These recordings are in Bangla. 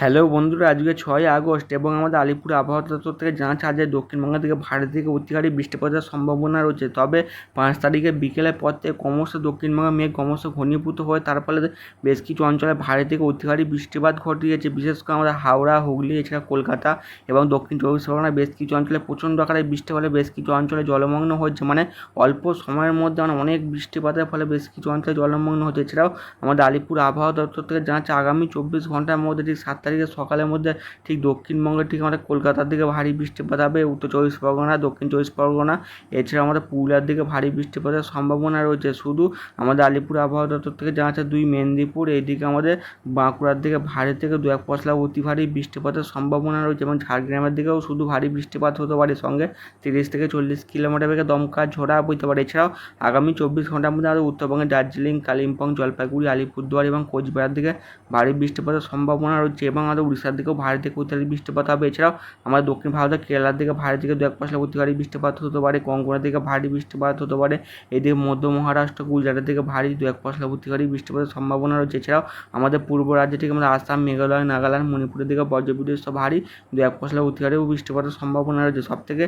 হ্যালো বন্ধুরা, আজকে 6ই আগস্ট এবং আমাদের আলিপুর আবহাওয়া দপ্তর থেকে জানাচ্ছে আজ দক্ষিণবঙ্গের দিকে ভারী থেকে অতিহারী বৃষ্টিপাতের সম্ভাবনা রয়েছে। তবে 5 তারিখে বিকেলের পর থেকে ক্রমশ দক্ষিণবঙ্গের মেঘ ক্রমশ ঘনীভূত হয়ে তার ফলে বেশ কিছু অঞ্চলে ভারী থেকে অতিহারী বৃষ্টিপাত ঘটিয়েছে। বিশেষ করে আমাদের হাওড়া, হুগলি, এছাড়া কলকাতা এবং দক্ষিণ চব্বিশ পরগনার বেশ কিছু অঞ্চলে প্রচণ্ড আকারে বৃষ্টি ফলে বেশ কিছু অঞ্চলে জলমগ্ন হচ্ছে। মানে অল্প সময়ের মধ্যে অনেক বৃষ্টিপাতের ফলে বেশ কিছু অঞ্চলে জলমগ্ন হচ্ছে। এছাড়াও আমাদের আলিপুর আবহাওয়া দপ্তর থেকে জানাচ্ছে আগামী 24 ঘন্টার মধ্যে ঠিক 7 তারিখে সকালের মধ্যে ঠিক দক্ষিণবঙ্গের ঠিক আমাদের কলকাতার দিকে ভারী বৃষ্টিপাত হবে, উত্তর চব্বিশ পরগনা, দক্ষিণ চব্বিশ পরগনা, এছাড়া আমাদের পুরুলিয়ার দিকে ভারী বৃষ্টিপাতের সম্ভাবনা রয়েছে। শুধু আমাদের আলিপুর আবহাওয়া দপ্তর থেকে জানাচ্ছে 2 মেদিনীপুর, এইদিকে আমাদের বাঁকুড়ার দিকে ভারী থেকে 2-1 পশলা অতি ভারী বৃষ্টিপাতের সম্ভাবনা রয়েছে এবং ঝাড়গ্রামের দিকেও শুধু ভারী বৃষ্টিপাত হতে পারে, সঙ্গে 30 থেকে 40 কিলোমিটার বেগে দমকা ঝোড়া বইতে পারে। এছাড়াও আগামী 24 ঘন্টার মধ্যে আমাদের উত্তরবঙ্গে দার্জিলিং, কালিম্পং, জলপাইগুড়ি, আলিপুরদুয়ার এবং কোচবিহার দিকে ভারী বৃষ্টিপাতের সম্ভাবনা রয়েছে এবং আমাদের উড়িষ্যার দিকেও ভারী থেকে অতি ভারী বৃষ্টিপাত হবে। এছাড়াও আমাদের দক্ষিণ ভারতের কেরালার দিকে ভারী থেকে 2-1 পশলা অতি ভারী বৃষ্টিপাত হতে পারে, কঙ্কনের দিকে ভারী বৃষ্টিপাত হতে পারে, এদিকে মধ্য মহারাষ্ট্র, গুজরাটের দিকে ভারী 2-1 পশলা অতি ভারী বৃষ্টিপাতের সম্ভাবনা রয়েছে। এছাড়াও আমাদের পূর্ব রাজ্যে থেকে আমাদের আসাম, মেঘালয়, নাগাল্যান্ড, মণিপুরের দিকে বজ্রবিদ্যুৎ সহ ভারী 2-1 পশলা অতি ভারী বৃষ্টিপাতের সম্ভাবনা রয়েছে। সবথেকে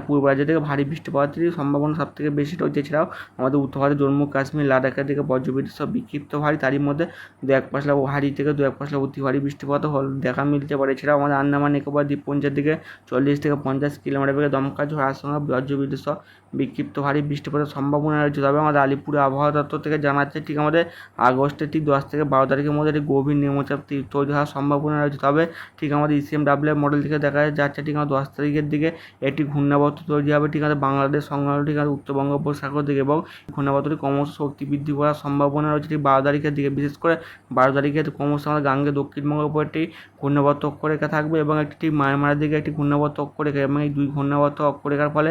পূর্ব রাজ্য থেকে ভারী বৃষ্টিপাতের সম্ভাবনা সবথেকে বেশি রয়েছে। এছাড়াও আমাদের উত্তর ভারতের জম্মু কাশ্মীর, লাদাখের দিকে বজ্রবিদ্যুৎ সহ বিক্ষিপ্ত ভারী, তারই মধ্যে 2-1 পশলা ভারী থেকে 2-1 পশলা অতি ভারী বৃষ্টিপাত দেখা মিলতে পারে। এছাড়াও আমাদের আন্দামান নিকোবর দ্বীপপুঞ্জের দিকে 40 থেকে 50 কিলোমিটার বেগে দমকা ঝড়ের সঙ্গে বজ্রবিদ্যুৎ সহ বিক্ষিপ্ত ভারী বৃষ্টিপাতের সম্ভাবনা রয়েছে। তবে আমাদের আলিপুর আবহাওয়া দপ্তর থেকে জানাচ্ছে ঠিক আমাদের আগস্টের ঠিক 10 থেকে 12 তারিখের মধ্যে একটি গভীর নিম্নচাপ তৈরি হওয়ার সম্ভাবনা রয়েছে। তবে ঠিক আমাদের ইসিএমডব্লিউ মডেল থেকে দেখা যাচ্ছে ঠিক আমাদের 10 তারিখের দিকে একটি ঘূর্ণাবর্ত তৈরি হবে ঠিক আমাদের বাংলাদেশ সংলগ্ন ঠিক আমাদের উত্তর বঙ্গোপসাগর দিকে এবং ঘূর্ণাবর্তটি ক্রমশ শক্তি বৃদ্ধি করার সম্ভাবনা রয়েছে ঠিক 12 তারিখের দিকে। বিশেষ করে 12 তারিখে ক্রমশ আমাদের গাঙ্গে দক্ষিণবঙ্গের উপর একটি ঘূর্ণাবর্ত অক্ষরেখা থাকবে এবং একটি ঠিক মায়ানমারের দিকে একটি ঘূর্ণাবর্ত অক্ষরেখা এবং এই 2 ঘূর্ণাবর্ত অক্ষরেখার ফলে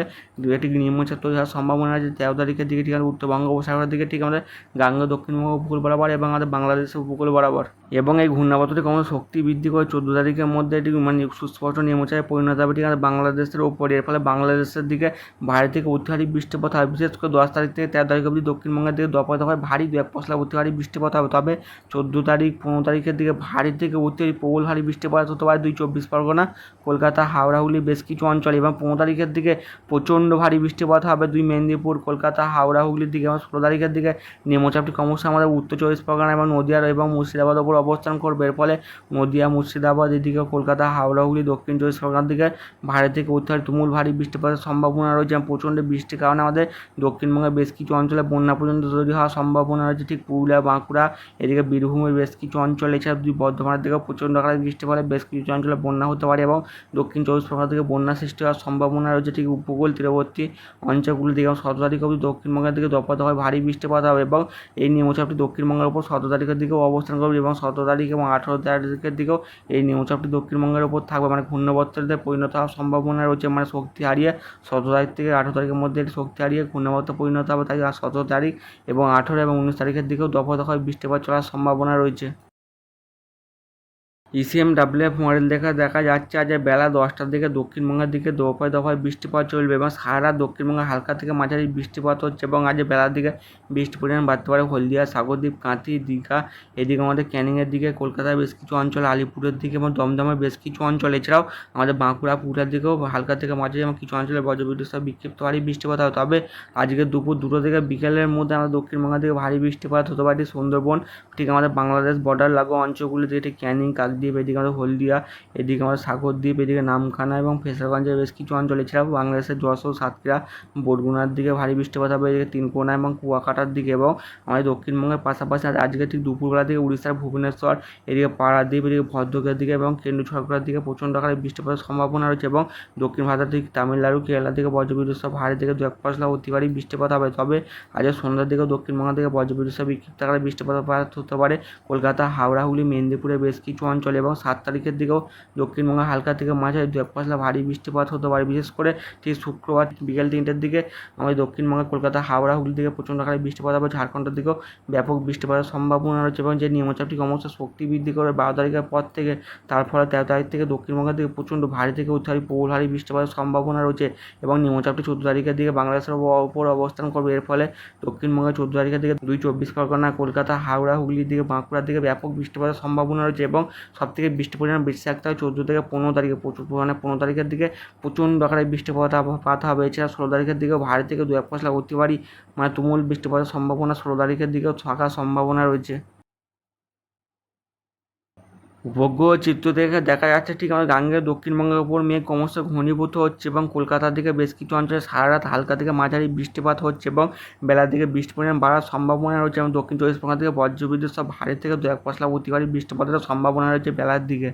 একটি নিম্নচাপ তৈরি হওয়ার সম্ভাবনা আছে 13 তারিখের দিকে ঠিক আমাদের উত্তর বঙ্গোপসাগরের দিকে ঠিক আমাদের গাঙ্গে দক্ষিণবঙ্গ উপকূল বরাবর এবং আমাদের বাংলাদেশের উপকূল বরাবর। এবং এই ঘূর্ণাবর্তটি ক্রমশ শক্তি বৃদ্ধি করে 14 তারিখের মধ্যে এটি সুস্পষ্ট নিম্নচাপে পরিণত হবে ঠিক আমাদের বাংলাদেশের উপরে। এর ফলে বাংলাদেশের দিকে ভারী থেকে অতি ভারী বৃষ্টিপাত হবে। বিশেষ করে 10 তারিখ থেকে 13 তারিখ অবধি দক্ষিণবঙ্গের দিকে দফায় দফায় ভারী 2-1 পশলা অতি ভারী বৃষ্টিপাত হবে। তবে 14 তারিখ 15 তারিখের দিকে ভারী থেকে অতি প্রবল ভারী বৃষ্টিপাত হতে পারে 2 চব্বিশ পরগনা, কলকাতা, হাওড়া, হুগলি বেশ কিছু অঞ্চলে এবং 15 তারিখের দিকে প্রচণ্ড ভারী বৃষ্টিপাত হবে 2 মেদিনীপুর, কলকাতা, হাওড়া, হুগলির দিকে এবং 16 তারিখের দিকে নিম্নচাপটি ক্রমশ আমাদের উত্তর চব্বিশ পরগনা এবং নদিয়া এবং মুর্শিদাবাদের উপর অবস্থান করবে। এর ফলে নদিয়া, মুর্শিদাবাদ, এদিকে কলকাতা, হাওড়া, হুগলি, দক্ষিণ চব্বিশ পরগনার দিকে ভারী থেকে অতি ভারী তুমুল ভারী বৃষ্টিপাতের সম্ভাবনা রয়েছে এবং প্রচণ্ড বৃষ্টির কারণে আমাদের দক্ষিণবঙ্গের বেশ কিছু অঞ্চলে বন্যা পর্যন্ত তৈরি হওয়ার সম্ভাবনা রয়েছে ঠিক পুরুলিয়া, বাঁকুড়া, এদিকে বীরভূমের বেশ কিছু অঞ্চলে। এছাড়া বর্ধমানের দিকেও প্রচণ্ড আকারে বৃষ্টির ফলে বেশ কিছু অঞ্চলে বন্যা হতে পারে এবং দক্ষিণ চব্বিশ পরগনা থেকে বন্যা সৃষ্টি হওয়ার সম্ভাবনা রয়েছে ঠিক উপকূল তীরবর্তী অঞ্চলগুলি দিকে। 17 তারিখ অবধি দক্ষিণবঙ্গের দিকে দফায় দফায় ভারী বৃষ্টিপাত হবে এবং এই নিম্নচাপটি দক্ষিণবঙ্গের উপর 17 তারিখের দিকেও অবস্থান করবে এবং 17 তারিখ এবং 18 তারিখের দিকেও এই নিম্নচাপটি দক্ষিণবঙ্গের উপর থাকবে। ঘূর্ণাবর্তে পরিণত হওয়ার সম্ভাবনা রয়েছে। শক্তি হারিয়ে 17 তারিখ থেকে 18 তারিখের মধ্যে এটি শক্তি হারিয়ে ঘূর্ণাবর্তে পরিণত হবে। তাই 17 তারিখ এবং 18 এবং 19 তারিখের দিকেও দফায় দফায় বৃষ্টিপাত চলার সম্ভাবনা রয়েছে। ইসিএমডব্লিউ মডেল দেখা যাচ্ছে আজ বেলা 10টার দিকে দক্ষিণবঙ্গের দিকে দফায় দফায় বৃষ্টিপাত চলবে এবং সারা দক্ষিণবঙ্গে হালকা থেকে মাঝারি বৃষ্টিপাত হচ্ছে এবং আজ বেলার দিকে বৃষ্টির পরিমাণ বাড়তে পারে হলদিয়া, সাগরদ্বীপ, কাঁথি, দীঘা, এদিকে আমাদের ক্যানিংয়ের দিকে, কলকাতার বেশ কিছু অঞ্চল, আলিপুরের দিকে এবং দমদমের বেশ কিছু অঞ্চল। এছাড়াও আমাদের বাঁকুড়া, পুরুলিয়ার দিকেও হালকা থেকে মাঝারি এবং কিছু অঞ্চলে বজ্রবিদ্যুৎ সহ বিক্ষিপ্ত ভারী বৃষ্টিপাত হবে। তবে আজকে দুপুর 2টো থেকে বিকেলের মধ্যে আমাদের দক্ষিণবঙ্গের দিকে ভারী বৃষ্টিপাত হতে পারে সুন্দরবন ঠিক আমাদের বাংলাদেশ বর্ডার লাগোয়া অঞ্চলগুলিতে ঠিক ক্যানিং, কাকদ্বীপ, এদিকে আমাদের হলদিয়া, এদিকে আমাদের সাগরদ্বীপ, এদিকে নামখানা এবং ফেসারগঞ্জের বেশ কিছু অঞ্চল। এছাড়াও বাংলাদেশের যশোর, সাতক্ষীরা, বরগুনার দিকে ভারী বৃষ্টিপাত হবে এদিকে তিনকোনা এবং কুয়াকাটার দিকে এবং আমাদের দক্ষিণবঙ্গের পাশাপাশি আজকে ঠিক দুপুরবেলা দিকে উড়িষ্যার ভুবনেশ্বর, এদিকে পারাদ্বীপ, এদিকে ভদ্রকের দিকে এবং কেন্দুঝড়গুড়ার দিকে প্রচণ্ড আকারে বৃষ্টিপাতের সম্ভাবনা রয়েছে এবং দক্ষিণ ভারতের দিকে তামিলনাড়ু, কেরালার দিকে বজ্রবিদ্যুৎ সহ ভারী থেকে 2-1 পশলা অতি ভারী বৃষ্টিপাত হবে। তবে আজ সন্ধ্যার দিকে দক্ষিণবঙ্গ থেকে বজ্রবিদ্যুৎ সহ বিক্ষিপ্ত আকারে বৃষ্টিপাত হতে পারে কলকাতা, হাওড়া, হুগলি, মেদিনীপুরের বেশ কিছু অঞ্চলে এবং 7 তারিখের দিকেও দক্ষিণবঙ্গে হালকা থেকে মাঝারি 2-1 পশলা ভারী বৃষ্টিপাত হতে পারে। বিশেষ করে ঠিক শুক্রবার বিকেল 3টের দিকে আমাদের দক্ষিণবঙ্গে কলকাতা, হাওড়া, হুগলি দিকে প্রচণ্ড আকারে বৃষ্টিপাত হবে। ঝাড়খণ্ডের দিকেও ব্যাপক বৃষ্টিপাতের সম্ভাবনা রয়েছে এবং যে নিম্নচাপটি ক্রমশ শক্তি বৃদ্ধি করে 12 তারিখের পর থেকে, তার ফলে 13 তারিখ থেকে দক্ষিণবঙ্গের দিকে প্রচণ্ড ভারী থেকে অতি ভারী প্রবল ভারী বৃষ্টিপাতের সম্ভাবনা রয়েছে এবং নিম্নচাপটি 14 তারিখের দিকে বাংলাদেশের উপর অবস্থান করবে। এর ফলে দক্ষিণবঙ্গে 14 তারিখের দিকে 2 চব্বিশ পরগনা, কলকাতা, হাওড়া, হুগলির দিকে, বাঁকুড়ার দিকে ব্যাপক বৃষ্টিপাতের সম্ভাবনা রয়েছে এবং সবথেকে বৃষ্টির পরিমাণ বেশি থাকতে হয় 14 থেকে 15 তারিখে, প্রচুর পরিমাণে 15 তারিখের দিকে প্রচণ্ড আকারে বৃষ্টিপাত হবে। এছাড়া 16 তারিখের দিকেও ভারী থেকে 2-1 পশলা অতি ভারী তুমুল বৃষ্টিপাতের সম্ভাবনা 16 তারিখের দিকেও থাকার সম্ভাবনা রয়েছে। উপগ্রহ চিত্র থেকে দেখা যাচ্ছে ঠিক আমাদের গাঙ্গেয় দক্ষিণবঙ্গের উপর মেঘ ক্রমশ ঘনীভূত হচ্ছে এবং কলকাতার দিকে বেশ কিছু অঞ্চলে সারা রাত হালকা থেকে মাঝারি বৃষ্টিপাত হচ্ছে এবং বেলার দিকে বৃষ্টির পরিমাণ বাড়ার সম্ভাবনা রয়েছে এবং দক্ষিণ চব্বিশ পরগনা থেকে বজ্রবিদ্যুৎ সহ ভারী থেকে 2-1 পশলা অতি ভারী বৃষ্টিপাতের সম্ভাবনা রয়েছে বেলার দিকে।